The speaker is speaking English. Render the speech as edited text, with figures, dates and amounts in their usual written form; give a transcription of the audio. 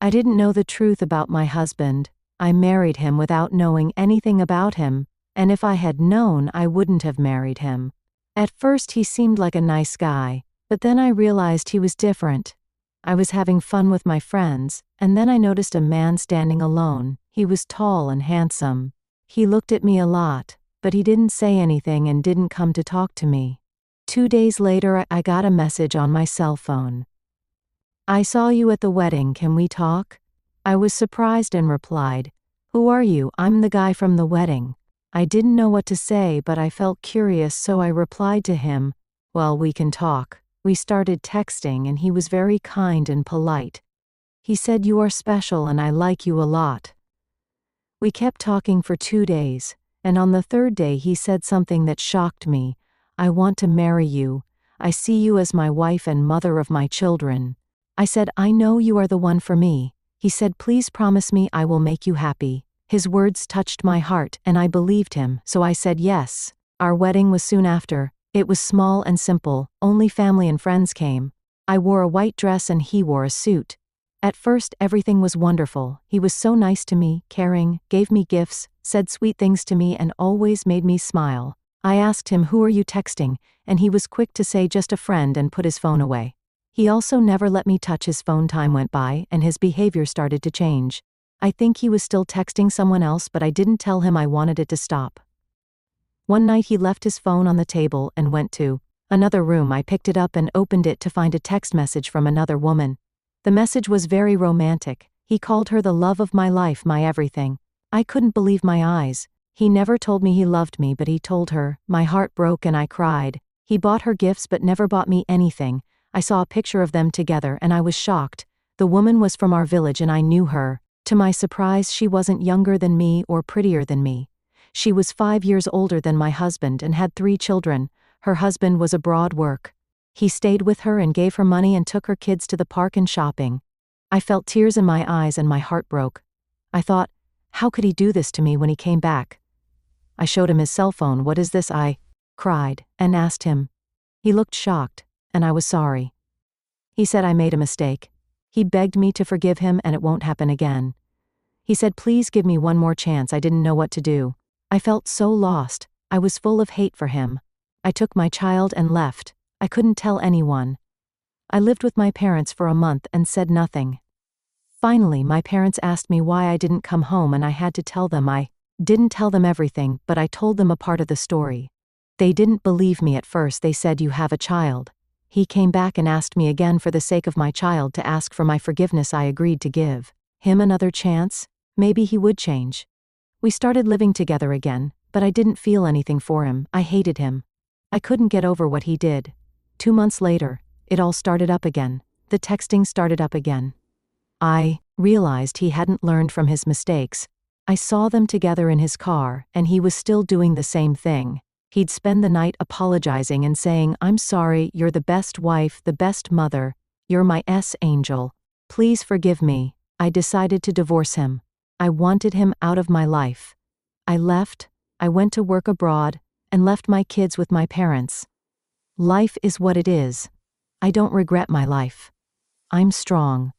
I didn't know the truth about my husband. I married him without knowing anything about him, and if I had known, I wouldn't have married him. At first he seemed like a nice guy, but then I realized he was different. I was having fun with my friends, and then I noticed a man standing alone. He was tall and handsome. He looked at me a lot, but he didn't say anything and didn't come to talk to me. 2 days later, I got a message on my cell phone. "I saw you at the wedding, can we talk?" I was surprised and replied, "Who are you? I'm the guy from the wedding." I didn't know what to say, but I felt curious, so I replied to him, "Well, we can talk." We started texting and he was very kind and polite. He said, "You are special and I like you a lot." We kept talking for 2 days, and on the third day he said something that shocked me. "I want to marry you. I see you as my wife and mother of my children." I said, "I know you are the one for me." He said, "Please promise me I will make you happy." His words touched my heart, and I believed him, so I said yes. Our wedding was soon after. It was small and simple, only family and friends came. I wore a white dress and he wore a suit. At first everything was wonderful. He was so nice to me, caring, gave me gifts, said sweet things to me and always made me smile. I asked him, "Who are you texting?" and he was quick to say, "Just a friend," and put his phone away. He also never let me touch his phone. Time went by and his behavior started to change. I think he was still texting someone else, but I didn't tell him I wanted it to stop. One night he left his phone on the table and went to another room. I picked it up and opened it to find a text message from another woman. The message was very romantic. He called her the love of my life, my everything. I couldn't believe my eyes. He never told me he loved me, but he told her. My heart broke and I cried. He bought her gifts but never bought me anything. I saw a picture of them together and I was shocked. The woman was from our village and I knew her. To my surprise, she wasn't younger than me or prettier than me. She was 5 years older than my husband and had 3 children. Her husband was abroad work. He stayed with her and gave her money and took her kids to the park and shopping. I felt tears in my eyes and my heart broke. I thought, how could he do this to me when he came back? I showed him his cell phone. "What is this?" I cried and asked him. He looked shocked, and I was sorry. He said I made a mistake. He begged me to forgive him and it won't happen again. He said, "Please give me one more chance." I didn't know what to do. I felt so lost. I was full of hate for him. I took my child and left. I couldn't tell anyone. I lived with my parents for a month and said nothing. Finally, my parents asked me why I didn't come home and I had to tell them. I didn't tell them everything, but I told them a part of the story. They didn't believe me at first. They said, "You have a child." He came back and asked me again for the sake of my child to ask for my forgiveness. I agreed to give him another chance. Maybe he would change. We started living together again, but I didn't feel anything for him. I hated him. I couldn't get over what he did. 2 months later, it all started up again. The texting started up again. I realized he hadn't learned from his mistakes. I saw them together in his car, and he was still doing the same thing. He'd spend the night apologizing and saying, "I'm sorry, you're the best wife, the best mother, you're my angel. Please forgive me." I decided to divorce him. I wanted him out of my life. I left, I went to work abroad, and left my kids with my parents. Life is what it is. I don't regret my life. I'm strong.